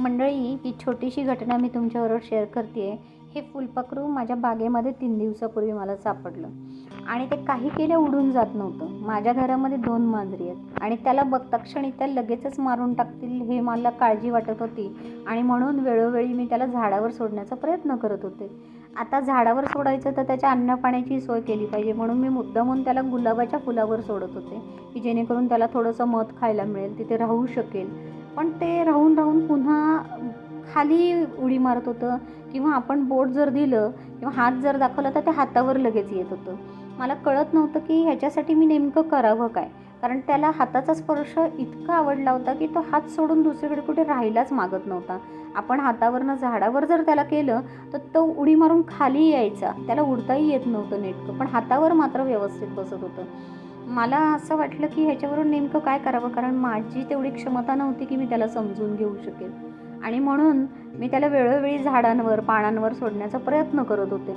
मंडळी, ही छोटीशी घटना मी तुमच्याबरोबर शेअर करते आहे. हे फुलपाखरू माझ्या बागेमध्ये 3 दिवसापूर्वी मला सापडलं आणि ते काही केल्या उडून जात नव्हतं. माझ्या घरामध्ये 2 मांजरी आहेत आणि त्याला बघता क्षणी त्या लगेचच मारून टाकतील हे मला काळजी वाटत होती आणि म्हणून वेळोवेळी मी त्याला झाडावर सोडण्याचा प्रयत्न करत होते. आता झाडावर सोडायचं तर त्याच्या अन्नपाण्याची सोय केली पाहिजे, म्हणून मी मुद्दामून त्याला गुलाबाच्या फुलावर सोडत होते की जेणेकरून त्याला थोडंसं मध खायला मिळेल, तिथे राहू शकेल. पण ते राहून राहून पुन्हा खाली उडी मारत होतं किंवा आपण बोट जर दिलं किंवा हात जर दाखवला तर ते हातावर लगेच येत होतं. मला कळत नव्हतं की ह्याच्यासाठी मी नेमकं करावं काय, कारण त्याला हाताचा स्पर्श इतका आवडला होता की तो हात सोडून दुसरीकडे कुठे राहायलाच मागत नव्हता. आपण हातावरनं झाडावर जर त्याला केलं तर तो उडी मारून खाली यायचा, त्याला उडताही येत नव्हतं नेटकं, पण हातावर मात्र व्यवस्थित बसत होतं. मला असं वाटलं की ह्याच्यावरून नेमकं काय करावं, कारण माझी तेवढी क्षमता नव्हती की मी त्याला समजून घेऊ शकेल आणि म्हणून मी त्याला वेळोवेळी झाडांवर पानांवर सोडण्याचा प्रयत्न करत होते.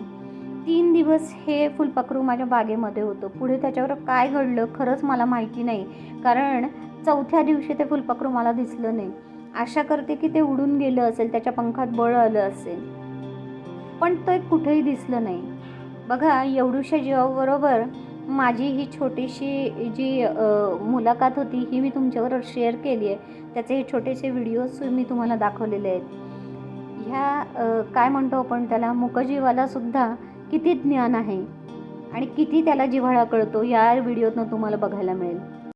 3 दिवस हे फुलपाखरू माझ्या बागेमध्ये होतं. पुढे त्याच्यावर काय घडलं खरंच मला माहिती नाही, कारण 4थ्या दिवशी ते फुलपाखरू मला दिसलं नाही. आशा करते की ते उडून गेलं असेल, त्याच्या पंखात बळ आलं असेल, पण ते कुठेही दिसलं नाही. बघा, एवढ्याशा जीवाबरोबर माझी ही छोटीशी जी मुलाखत होती ही मी तुमच्याबरोबर शेअर केली आहे. त्याचे हे छोटेसे व्हिडिओज मी तुम्हाला दाखवलेले आहेत. काय म्हणतो आपण त्याला, मूकजीवालासुद्धा किती ज्ञान आहे आणि किती त्याला जिव्हाळा कळतो या व्हिडिओतनं तुम्हाला बघायला मिळेल.